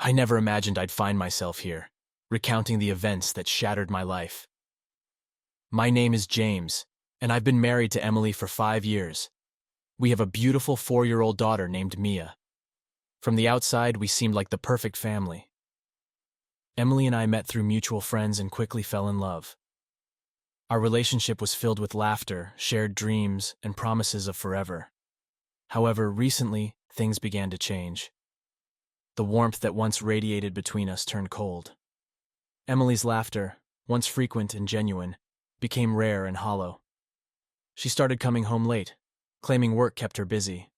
I never imagined I'd find myself here, recounting the events that shattered my life. My name is James, and I've been married to Emily for 5 years. We have a beautiful 4-year-old daughter named Mia. From the outside, we seemed like the perfect family. Emily and I met through mutual friends and quickly fell in love. Our relationship was filled with laughter, shared dreams, and promises of forever. However, recently, things began to change. The warmth that once radiated between us turned cold. Emily's laughter, once frequent and genuine, became rare and hollow. She started coming home late, claiming work kept her busy.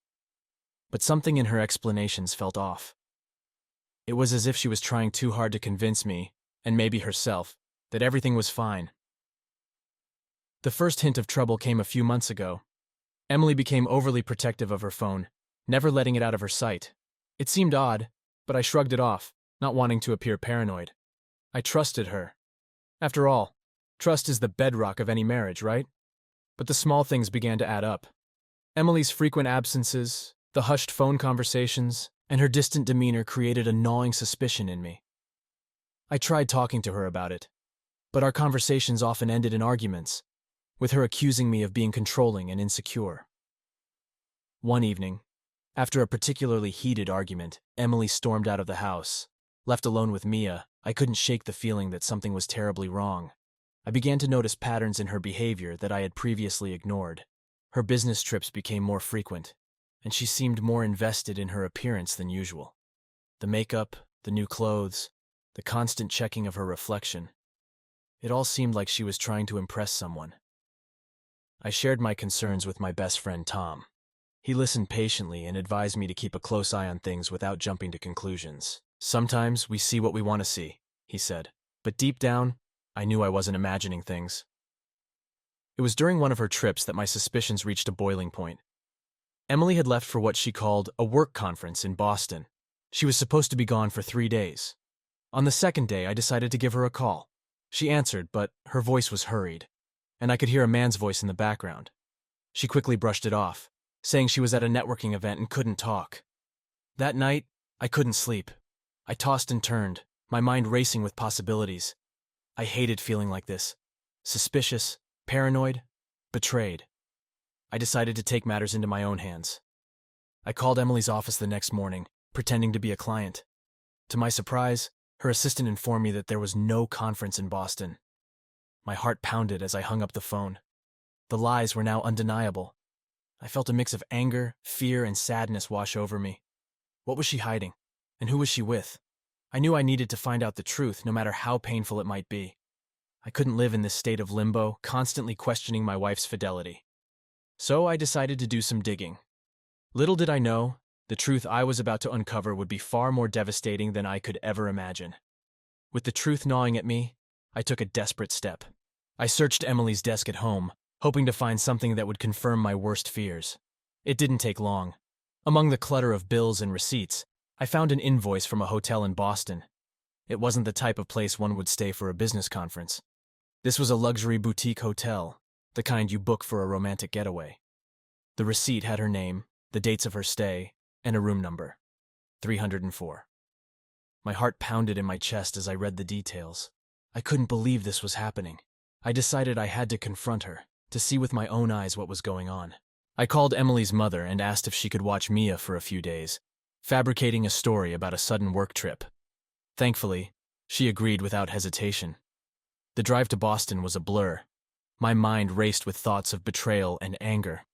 But something in her explanations felt off. It was as if she was trying too hard to convince me, and maybe herself, that everything was fine. The first hint of trouble came a few months ago. Emily became overly protective of her phone, never letting it out of her sight. It seemed odd, but I shrugged it off, not wanting to appear paranoid. I trusted her. After all, trust is the bedrock of any marriage, right? But the small things began to add up. Emily's frequent absences, the hushed phone conversations, and her distant demeanor created a gnawing suspicion in me. I tried talking to her about it, but our conversations often ended in arguments, with her accusing me of being controlling and insecure. One evening, after a particularly heated argument, Emily stormed out of the house. Left alone with Mia, I couldn't shake the feeling that something was terribly wrong. I began to notice patterns in her behavior that I had previously ignored. Her business trips became more frequent, and she seemed more invested in her appearance than usual. The makeup, the new clothes, the constant checking of her reflection. It all seemed like she was trying to impress someone. I shared my concerns with my best friend Tom. He listened patiently and advised me to keep a close eye on things without jumping to conclusions. Sometimes we see what we want to see, he said, but deep down, I knew I wasn't imagining things. It was during one of her trips that my suspicions reached a boiling point. Emily had left for what she called a work conference in Boston. She was supposed to be gone for 3 days. On the second day, I decided to give her a call. She answered, but her voice was hurried, and I could hear a man's voice in the background. She quickly brushed it off, saying she was at a networking event and couldn't talk. That night, I couldn't sleep. I tossed and turned, my mind racing with possibilities. I hated feeling like this. Suspicious, paranoid, betrayed. I decided to take matters into my own hands. I called Emily's office the next morning, pretending to be a client. To my surprise, her assistant informed me that there was no conference in Boston. My heart pounded as I hung up the phone. The lies were now undeniable. I felt a mix of anger, fear, and sadness wash over me. What was she hiding? And who was she with? I knew I needed to find out the truth, no matter how painful it might be. I couldn't live in this state of limbo, constantly questioning my wife's fidelity. So I decided to do some digging. Little did I know, the truth I was about to uncover would be far more devastating than I could ever imagine. With the truth gnawing at me, I took a desperate step. I searched Emily's desk at home, hoping to find something that would confirm my worst fears. It didn't take long. Among the clutter of bills and receipts, I found an invoice from a hotel in Boston. It wasn't the type of place one would stay for a business conference. This was a luxury boutique hotel, the kind you book for a romantic getaway. The receipt had her name, the dates of her stay, and a room number, 304. My heart pounded in my chest as I read the details. I couldn't believe this was happening. I decided I had to confront her, to see with my own eyes what was going on. I called Emily's mother and asked if she could watch Mia for a few days, fabricating a story about a sudden work trip. Thankfully, she agreed without hesitation. The drive to Boston was a blur. My mind raced with thoughts of betrayal and anger.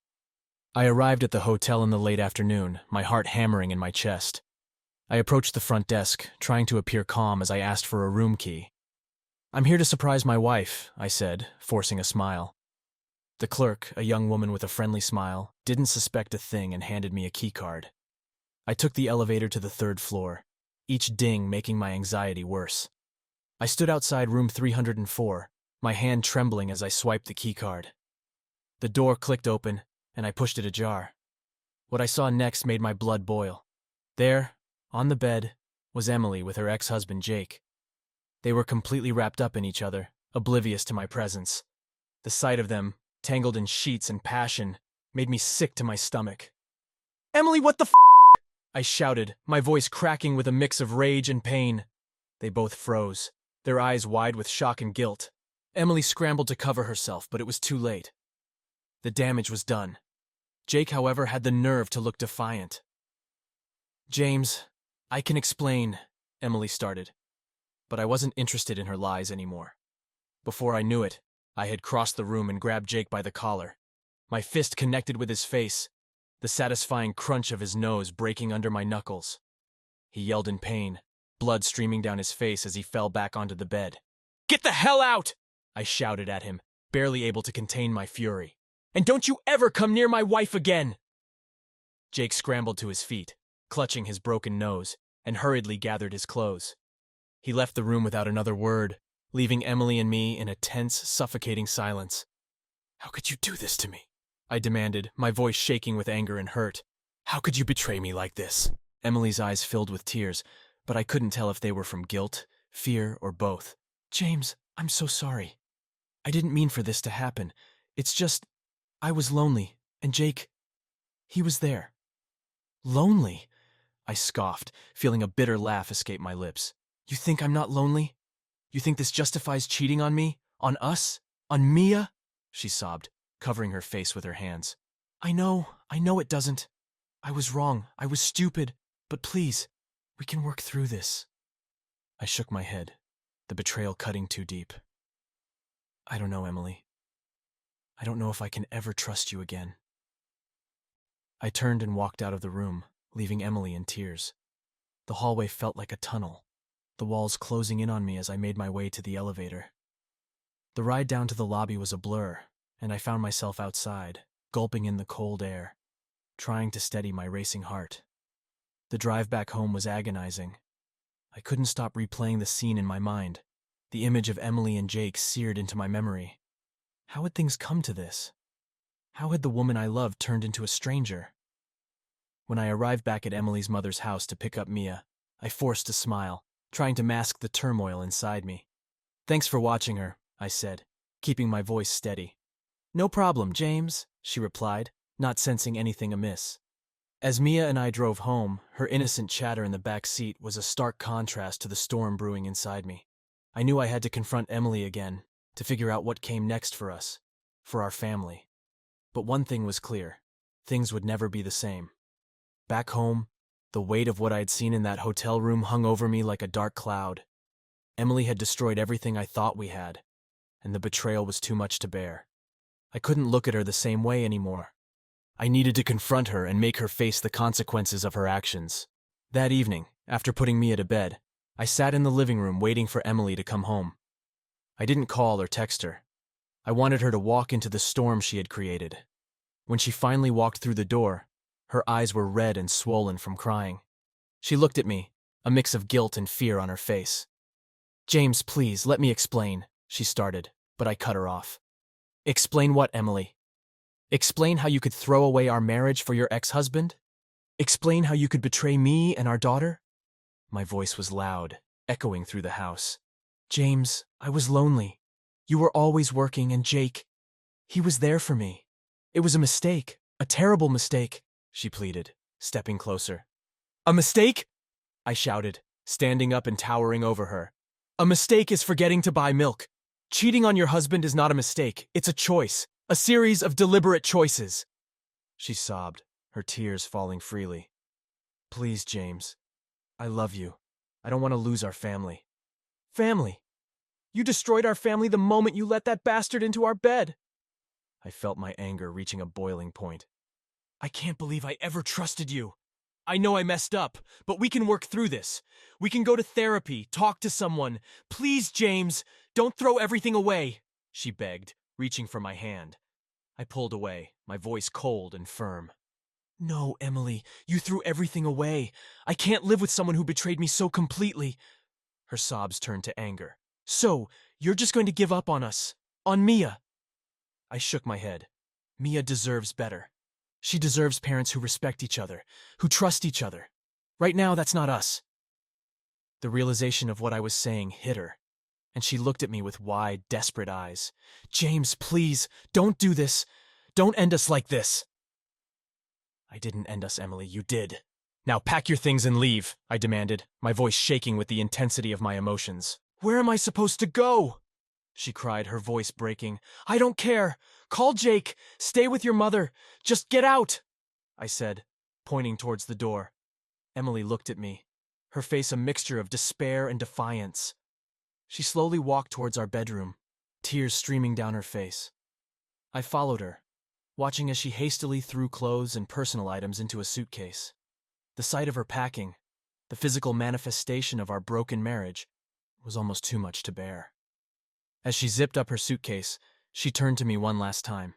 I arrived at the hotel in the late afternoon, my heart hammering in my chest. I approached the front desk, trying to appear calm as I asked for a room key. "I'm here to surprise my wife," I said, forcing a smile. The clerk, a young woman with a friendly smile, didn't suspect a thing and handed me a key card. I took the elevator to the 3rd floor, each ding making my anxiety worse. I stood outside room 304, my hand trembling as I swiped the key card. The door clicked open, and I pushed it ajar. What I saw next made my blood boil. There, on the bed, was Emily with her ex-husband Jake. They were completely wrapped up in each other, oblivious to my presence. The sight of them, tangled in sheets and passion, made me sick to my stomach. "Emily, what the f***?" I shouted, my voice cracking with a mix of rage and pain. They both froze, their eyes wide with shock and guilt. Emily scrambled to cover herself, but it was too late. The damage was done. Jake, however, had the nerve to look defiant. "James, I can explain," Emily started, but I wasn't interested in her lies anymore. Before I knew it, I had crossed the room and grabbed Jake by the collar. My fist connected with his face, the satisfying crunch of his nose breaking under my knuckles. He yelled in pain, blood streaming down his face as he fell back onto the bed. "Get the hell out!" I shouted at him, barely able to contain my fury. "And don't you ever come near my wife again!" Jake scrambled to his feet, clutching his broken nose, and hurriedly gathered his clothes. He left the room without another word, leaving Emily and me in a tense, suffocating silence. "How could you do this to me?" I demanded, my voice shaking with anger and hurt. "How could you betray me like this?" Emily's eyes filled with tears, but I couldn't tell if they were from guilt, fear, or both. "James, I'm so sorry. I didn't mean for this to happen. It's just, I was lonely, and Jake, he was there." "Lonely?" I scoffed, feeling a bitter laugh escape my lips. "You think I'm not lonely? You think this justifies cheating on me? On us? On Mia?" She sobbed, covering her face with her hands. I know it doesn't. I was wrong, I was stupid, but please, we can work through this." I shook my head, the betrayal cutting too deep. "I don't know, Emily. I don't know if I can ever trust you again." I turned and walked out of the room, leaving Emily in tears. The hallway felt like a tunnel, the walls closing in on me as I made my way to the elevator. The ride down to the lobby was a blur, and I found myself outside, gulping in the cold air, trying to steady my racing heart. The drive back home was agonizing. I couldn't stop replaying the scene in my mind, the image of Emily and Jake seared into my memory. How had things come to this? How had the woman I loved turned into a stranger? When I arrived back at Emily's mother's house to pick up Mia, I forced a smile, trying to mask the turmoil inside me. "Thanks for watching her," I said, keeping my voice steady. "No problem, James," she replied, not sensing anything amiss. As Mia and I drove home, her innocent chatter in the back seat was a stark contrast to the storm brewing inside me. I knew I had to confront Emily again, to figure out what came next for us, for our family. But one thing was clear: things would never be the same. Back home, the weight of what I had seen in that hotel room hung over me like a dark cloud. Emily had destroyed everything I thought we had, and the betrayal was too much to bear. I couldn't look at her the same way anymore. I needed to confront her and make her face the consequences of her actions. That evening, after putting Mia to bed, I sat in the living room waiting for Emily to come home. I didn't call or text her. I wanted her to walk into the storm she had created. When she finally walked through the door, her eyes were red and swollen from crying. She looked at me, a mix of guilt and fear on her face. "James, please, let me explain," she started, but I cut her off. "Explain what, Emily? Explain how you could throw away our marriage for your ex-husband? Explain how you could betray me and our daughter?" My voice was loud, echoing through the house. "James, I was lonely. You were always working, and Jake, he was there for me. It was a mistake, a terrible mistake," she pleaded, stepping closer. "A mistake?" I shouted, standing up and towering over her. "A mistake is forgetting to buy milk. Cheating on your husband is not a mistake, it's a choice, a series of deliberate choices." She sobbed, her tears falling freely. "Please, James. I love you. I don't want to lose our family." "Family? You destroyed our family the moment you let that bastard into our bed." I felt my anger reaching a boiling point. "I can't believe I ever trusted you. I know I messed up, but we can work through this. We can go to therapy, talk to someone. Please, James, don't throw everything away," she begged, reaching for my hand. I pulled away, my voice cold and firm. "No, Emily, you threw everything away. I can't live with someone who betrayed me so completely." Her sobs turned to anger. "So, you're just going to give up on us? On Mia?" I shook my head. Mia deserves better. She deserves parents who respect each other, who trust each other. Right now, that's not us. The realization of what I was saying hit her, and she looked at me with wide, desperate eyes. "James, please, don't do this. Don't end us like this." "I didn't end us, Emily, you did." "Now pack your things and leave," I demanded, my voice shaking with the intensity of my emotions. "Where am I supposed to go?" she cried, her voice breaking. "I don't care. Call Jake. Stay with your mother. Just get out," I said, pointing towards the door. Emily looked at me, her face a mixture of despair and defiance. She slowly walked towards our bedroom, tears streaming down her face. I followed her, watching as she hastily threw clothes and personal items into a suitcase. The sight of her packing, the physical manifestation of our broken marriage, was almost too much to bear. As she zipped up her suitcase, she turned to me one last time.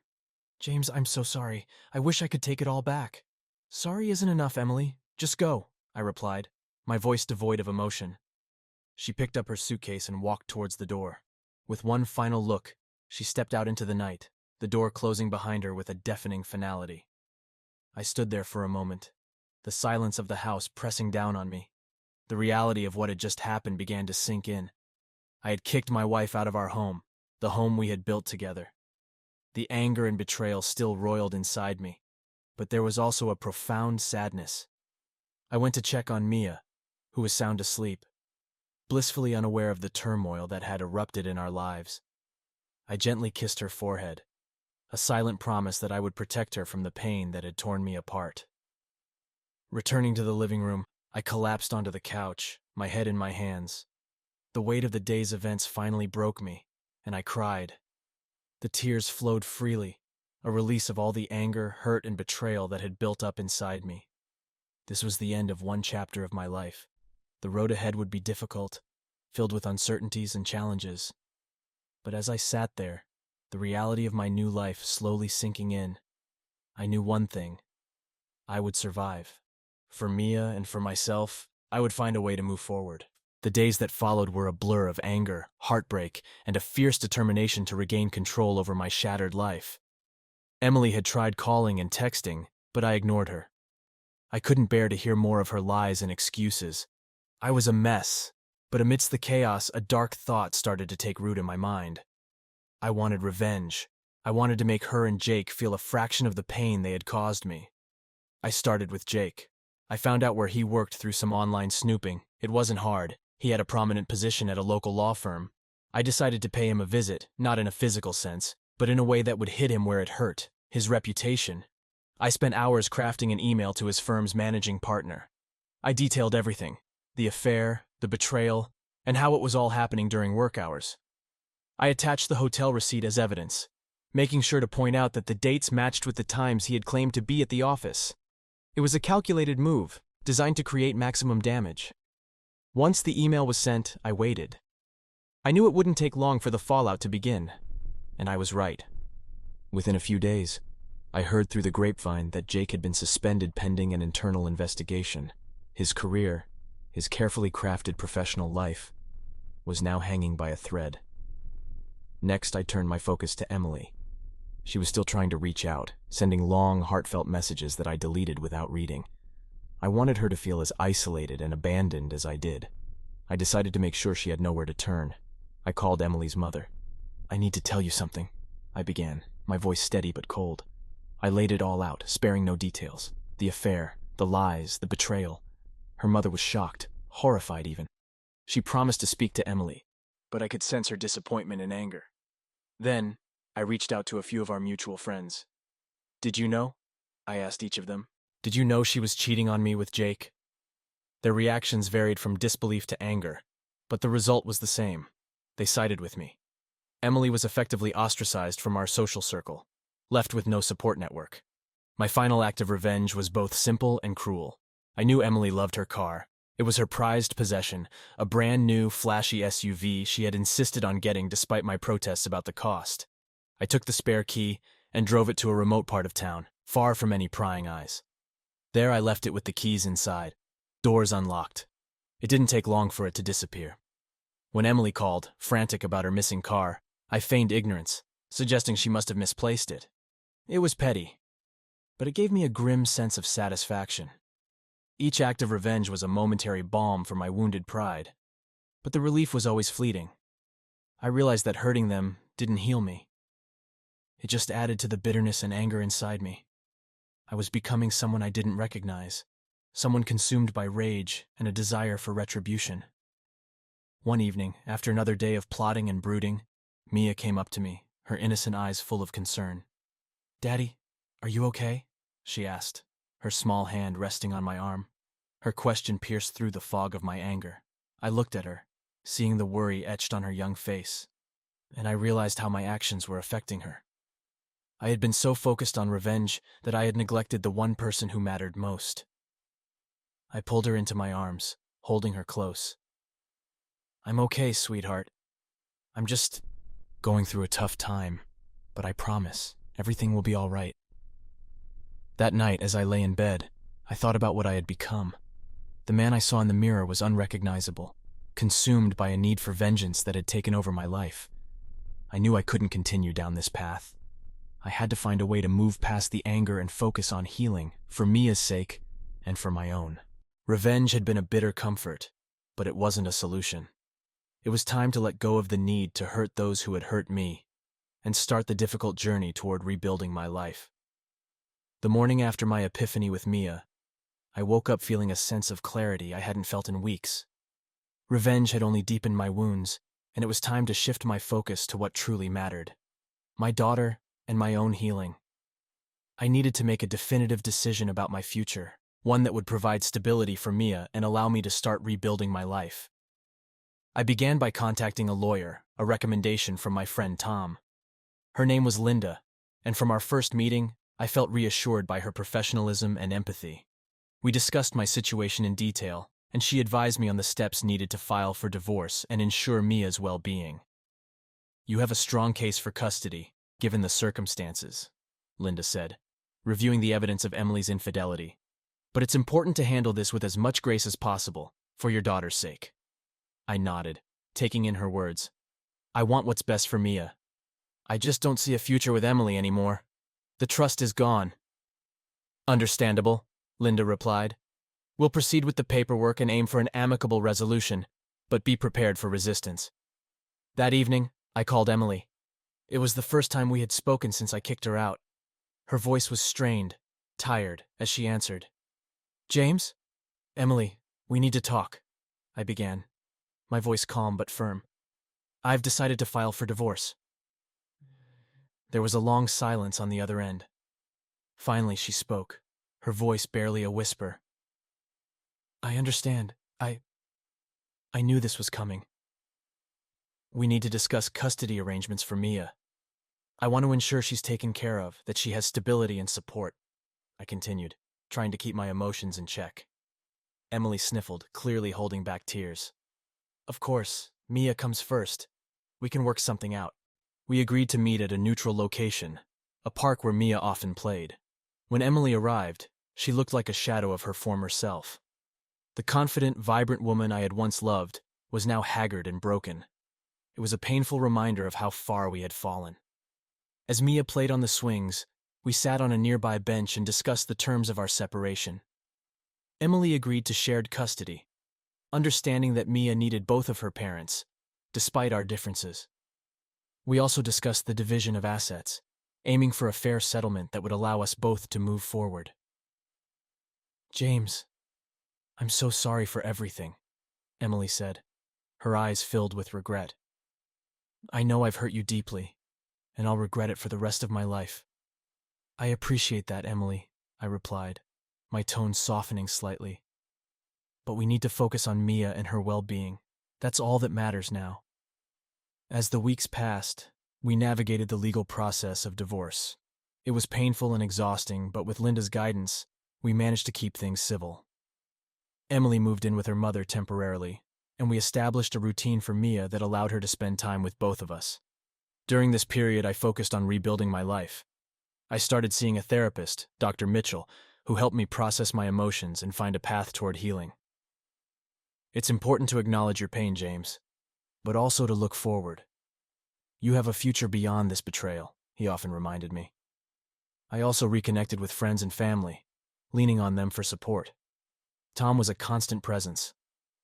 "James, I'm so sorry. I wish I could take it all back." "Sorry isn't enough, Emily. Just go," I replied, my voice devoid of emotion. She picked up her suitcase and walked towards the door. With one final look, she stepped out into the night, the door closing behind her with a deafening finality. I stood there for a moment, the silence of the house pressing down on me. The reality of what had just happened began to sink in. I had kicked my wife out of our home, the home we had built together. The anger and betrayal still roiled inside me, but there was also a profound sadness. I went to check on Mia, who was sound asleep, blissfully unaware of the turmoil that had erupted in our lives. I gently kissed her forehead, a silent promise that I would protect her from the pain that had torn me apart. Returning to the living room, I collapsed onto the couch, my head in my hands. The weight of the day's events finally broke me, and I cried. The tears flowed freely, a release of all the anger, hurt, and betrayal that had built up inside me. This was the end of one chapter of my life. The road ahead would be difficult, filled with uncertainties and challenges. But as I sat there, the reality of my new life slowly sinking in, I knew one thing: I would survive. For Mia and for myself, I would find a way to move forward. The days that followed were a blur of anger, heartbreak, and a fierce determination to regain control over my shattered life. Emily had tried calling and texting, but I ignored her. I couldn't bear to hear more of her lies and excuses. I was a mess, but amidst the chaos, a dark thought started to take root in my mind. I wanted revenge. I wanted to make her and Jake feel a fraction of the pain they had caused me. I started with Jake. I found out where he worked through some online snooping. It wasn't hard. He had a prominent position at a local law firm. I decided to pay him a visit, not in a physical sense, but in a way that would hit him where it hurt: his reputation. I spent hours crafting an email to his firm's managing partner. I detailed everything: the affair, the betrayal, and how it was all happening during work hours. I attached the hotel receipt as evidence, making sure to point out that the dates matched with the times he had claimed to be at the office. It was a calculated move, designed to create maximum damage. Once the email was sent, I waited. I knew it wouldn't take long for the fallout to begin, and I was right. Within a few days, I heard through the grapevine that Jake had been suspended pending an internal investigation. His career, his carefully crafted professional life, was now hanging by a thread. Next, I turned my focus to Emily. She was still trying to reach out, sending long, heartfelt messages that I deleted without reading. I wanted her to feel as isolated and abandoned as I did. I decided to make sure she had nowhere to turn. I called Emily's mother. "I need to tell you something," I began, my voice steady but cold. I laid it all out, sparing no details. The affair, the lies, the betrayal. Her mother was shocked, horrified even. She promised to speak to Emily, but I could sense her disappointment and anger. Then, I reached out to a few of our mutual friends. "Did you know?" I asked each of them. "Did you know she was cheating on me with Jake?" Their reactions varied from disbelief to anger, but the result was the same. They sided with me. Emily was effectively ostracized from our social circle, left with no support network. My final act of revenge was both simple and cruel. I knew Emily loved her car. It was her prized possession, a brand new, flashy SUV she had insisted on getting despite my protests about the cost. I took the spare key and drove it to a remote part of town, far from any prying eyes. There I left it with the keys inside, doors unlocked. It didn't take long for it to disappear. When Emily called, frantic about her missing car, I feigned ignorance, suggesting she must have misplaced it. It was petty, but it gave me a grim sense of satisfaction. Each act of revenge was a momentary balm for my wounded pride, but the relief was always fleeting. I realized that hurting them didn't heal me. It just added to the bitterness and anger inside me. I was becoming someone I didn't recognize, someone consumed by rage and a desire for retribution. One evening, after another day of plotting and brooding, Mia came up to me, her innocent eyes full of concern. "Daddy, are you okay?" she asked, her small hand resting on my arm. Her question pierced through the fog of my anger. I looked at her, seeing the worry etched on her young face, and I realized how my actions were affecting her. I had been so focused on revenge that I had neglected the one person who mattered most. I pulled her into my arms, holding her close. "I'm okay, sweetheart. I'm just going through a tough time, but I promise everything will be all right." That night, as I lay in bed, I thought about what I had become. The man I saw in the mirror was unrecognizable, consumed by a need for vengeance that had taken over my life. I knew I couldn't continue down this path. I had to find a way to move past the anger and focus on healing, for Mia's sake and for my own. Revenge had been a bitter comfort, but it wasn't a solution. It was time to let go of the need to hurt those who had hurt me, and start the difficult journey toward rebuilding my life. The morning after my epiphany with Mia, I woke up feeling a sense of clarity I hadn't felt in weeks. Revenge had only deepened my wounds, and it was time to shift my focus to what truly mattered: my daughter and my own healing. I needed to make a definitive decision about my future, one that would provide stability for Mia and allow me to start rebuilding my life. I began by contacting a lawyer, a recommendation from my friend Tom. Her name was Linda, and from our first meeting, I felt reassured by her professionalism and empathy. We discussed my situation in detail, and she advised me on the steps needed to file for divorce and ensure Mia's well-being. "You have a strong case for custody, given the circumstances," Linda said, reviewing the evidence of Emily's infidelity. "But it's important to handle this with as much grace as possible, for your daughter's sake." I nodded, taking in her words. "I want what's best for Mia. I just don't see a future with Emily anymore. The trust is gone." "Understandable," Linda replied. "We'll proceed with the paperwork and aim for an amicable resolution, but be prepared for resistance." That evening, I called Emily. It was the first time we had spoken since I kicked her out. Her voice was strained, tired, as she answered. "James? Emily, we need to talk," I began, my voice calm but firm. "I've decided to file for divorce." There was a long silence on the other end. Finally, she spoke, her voice barely a whisper. "I understand. I knew this was coming. We need to discuss custody arrangements for Mia. I want to ensure she's taken care of, that she has stability and support," I continued, trying to keep my emotions in check. Emily sniffled, clearly holding back tears. "Of course, Mia comes first. We can work something out." We agreed to meet at a neutral location, a park where Mia often played. When Emily arrived, she looked like a shadow of her former self. The confident, vibrant woman I had once loved was now haggard and broken. It was a painful reminder of how far we had fallen. As Mia played on the swings, we sat on a nearby bench and discussed the terms of our separation. Emily agreed to shared custody, understanding that Mia needed both of her parents, despite our differences. We also discussed the division of assets, aiming for a fair settlement that would allow us both to move forward. "James, I'm so sorry for everything," Emily said, her eyes filled with regret. "I know I've hurt you deeply, and I'll regret it for the rest of my life." "I appreciate that, Emily," I replied, my tone softening slightly. "But we need to focus on Mia and her well-being. That's all that matters now." As the weeks passed, we navigated the legal process of divorce. It was painful and exhausting, but with Linda's guidance, we managed to keep things civil. Emily moved in with her mother temporarily, and we established a routine for Mia that allowed her to spend time with both of us. During this period, I focused on rebuilding my life. I started seeing a therapist, Dr. Mitchell, who helped me process my emotions and find a path toward healing. "It's important to acknowledge your pain, James, but also to look forward. You have a future beyond this betrayal," he often reminded me. I also reconnected with friends and family, leaning on them for support. Tom was a constant presence,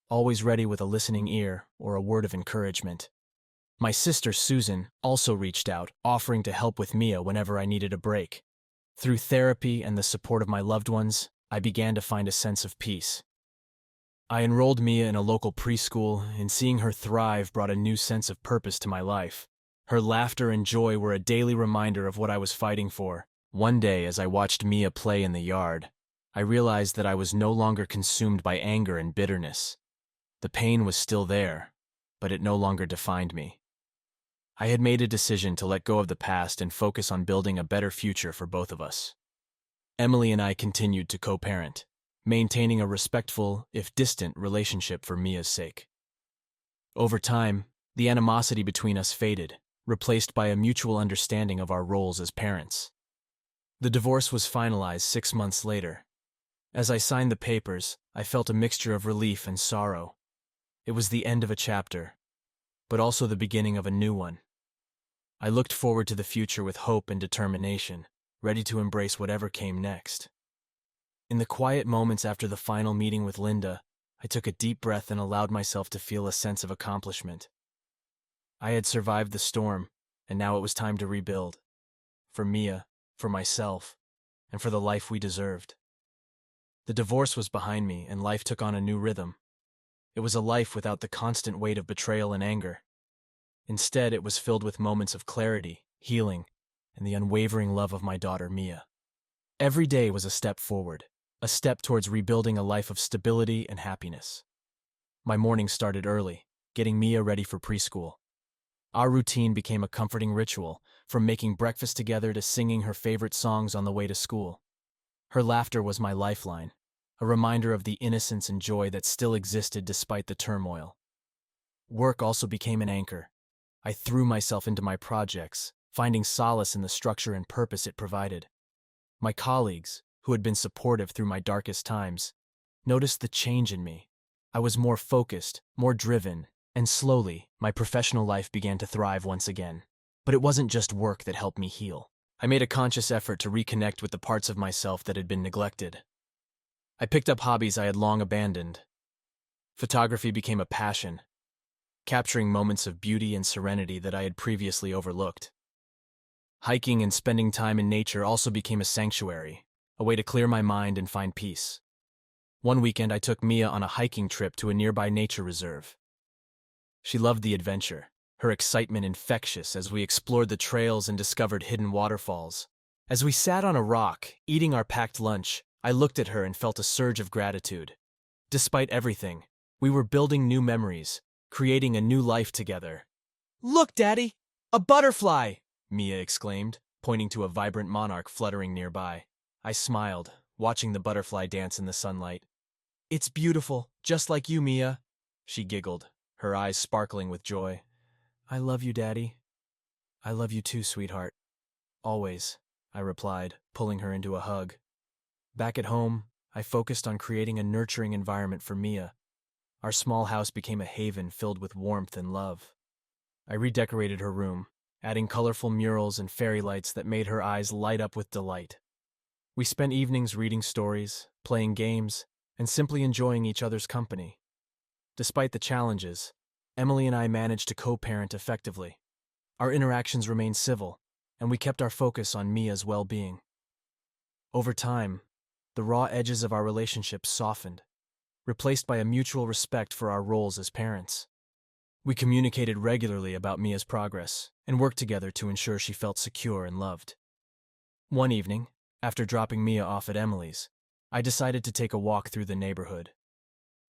always ready with a listening ear or a word of encouragement. My sister, Susan, also reached out, offering to help with Mia whenever I needed a break. Through therapy and the support of my loved ones, I began to find a sense of peace. I enrolled Mia in a local preschool, and seeing her thrive brought a new sense of purpose to my life. Her laughter and joy were a daily reminder of what I was fighting for. One day, as I watched Mia play in the yard, I realized that I was no longer consumed by anger and bitterness. The pain was still there, but it no longer defined me. I had made a decision to let go of the past and focus on building a better future for both of us. Emily and I continued to co-parent, maintaining a respectful, if distant, relationship for Mia's sake. Over time, the animosity between us faded, replaced by a mutual understanding of our roles as parents. The divorce was finalized 6 months later. As I signed the papers, I felt a mixture of relief and sorrow. It was the end of a chapter, but also the beginning of a new one. I looked forward to the future with hope and determination, ready to embrace whatever came next. In the quiet moments after the final meeting with Linda, I took a deep breath and allowed myself to feel a sense of accomplishment. I had survived the storm, and now it was time to rebuild. For Mia, for myself, and for the life we deserved. The divorce was behind me, and life took on a new rhythm. It was a life without the constant weight of betrayal and anger. Instead, it was filled with moments of clarity, healing, and the unwavering love of my daughter, Mia. Every day was a step forward, a step towards rebuilding a life of stability and happiness. My mornings started early, getting Mia ready for preschool. Our routine became a comforting ritual, from making breakfast together to singing her favorite songs on the way to school. Her laughter was my lifeline, a reminder of the innocence and joy that still existed despite the turmoil. Work also became an anchor. I threw myself into my projects, finding solace in the structure and purpose it provided. My colleagues, who had been supportive through my darkest times, noticed the change in me. I was more focused, more driven, and slowly, my professional life began to thrive once again. But it wasn't just work that helped me heal. I made a conscious effort to reconnect with the parts of myself that had been neglected. I picked up hobbies I had long abandoned. Photography became a passion, capturing moments of beauty and serenity that I had previously overlooked. Hiking and spending time in nature also became a sanctuary, a way to clear my mind and find peace. One weekend, I took Mia on a hiking trip to a nearby nature reserve. She loved the adventure, her excitement infectious as we explored the trails and discovered hidden waterfalls. As we sat on a rock, eating our packed lunch, I looked at her and felt a surge of gratitude. Despite everything, we were building new memories, creating a new life together. "Look, Daddy! A butterfly!" Mia exclaimed, pointing to a vibrant monarch fluttering nearby. I smiled, watching the butterfly dance in the sunlight. "It's beautiful, just like you, Mia," she giggled, her eyes sparkling with joy. "I love you, Daddy." "I love you too, sweetheart. Always," I replied, pulling her into a hug. Back at home, I focused on creating a nurturing environment for Mia. Our small house became a haven filled with warmth and love. I redecorated her room, adding colorful murals and fairy lights that made her eyes light up with delight. We spent evenings reading stories, playing games, and simply enjoying each other's company. Despite the challenges, Emily and I managed to co-parent effectively. Our interactions remained civil, and we kept our focus on Mia's well-being. Over time, the raw edges of our relationship softened, replaced by a mutual respect for our roles as parents. We communicated regularly about Mia's progress and worked together to ensure she felt secure and loved. One evening, after dropping Mia off at Emily's, I decided to take a walk through the neighborhood.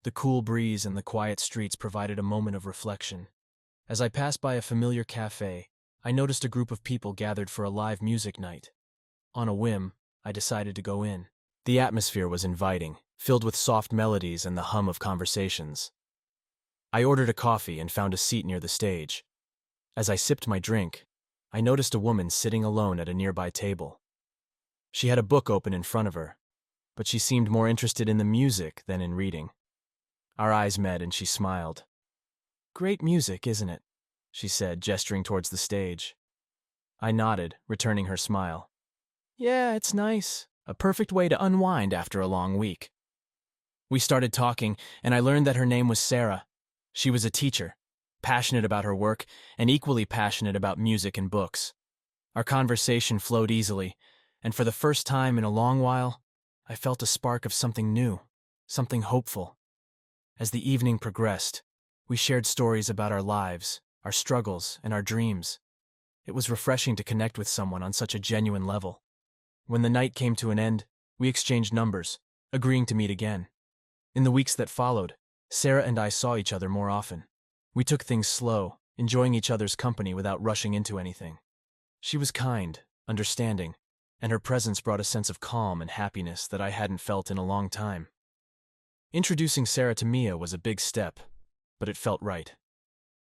The cool breeze and the quiet streets provided a moment of reflection. As I passed by a familiar cafe, I noticed a group of people gathered for a live music night. On a whim, I decided to go in. The atmosphere was inviting, filled with soft melodies and the hum of conversations. I ordered a coffee and found a seat near the stage. As I sipped my drink, I noticed a woman sitting alone at a nearby table. She had a book open in front of her, but she seemed more interested in the music than in reading. Our eyes met and she smiled. "Great music, isn't it?" she said, gesturing towards the stage. I nodded, returning her smile. "Yeah, it's nice. A perfect way to unwind after a long week." We started talking, and I learned that her name was Sarah. She was a teacher, passionate about her work and equally passionate about music and books. Our conversation flowed easily, and for the first time in a long while, I felt a spark of something new, something hopeful. As the evening progressed, we shared stories about our lives, our struggles, and our dreams. It was refreshing to connect with someone on such a genuine level. When the night came to an end, we exchanged numbers, agreeing to meet again. In the weeks that followed, Sarah and I saw each other more often. We took things slow, enjoying each other's company without rushing into anything. She was kind, understanding, and her presence brought a sense of calm and happiness that I hadn't felt in a long time. Introducing Sarah to Mia was a big step, but it felt right.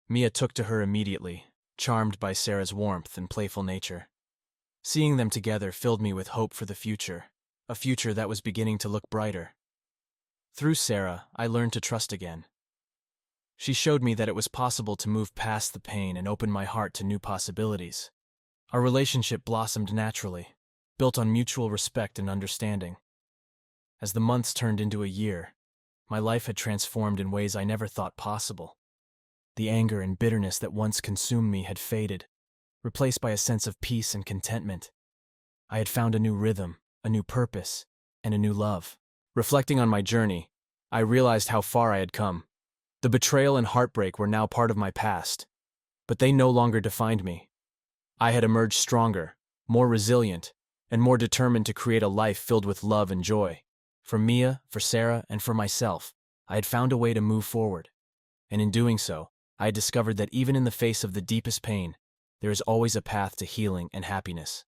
Mia took to her immediately, charmed by Sarah's warmth and playful nature. Seeing them together filled me with hope for the future, a future that was beginning to look brighter. Through Sarah, I learned to trust again. She showed me that it was possible to move past the pain and open my heart to new possibilities. Our relationship blossomed naturally, built on mutual respect and understanding. As the months turned into a year, my life had transformed in ways I never thought possible. The anger and bitterness that once consumed me had faded, replaced by a sense of peace and contentment. I had found a new rhythm, a new purpose, and a new love. Reflecting on my journey, I realized how far I had come. The betrayal and heartbreak were now part of my past, but they no longer defined me. I had emerged stronger, more resilient, and more determined to create a life filled with love and joy. For Mia, for Sarah, and for myself, I had found a way to move forward. And in doing so, I had discovered that even in the face of the deepest pain, there is always a path to healing and happiness.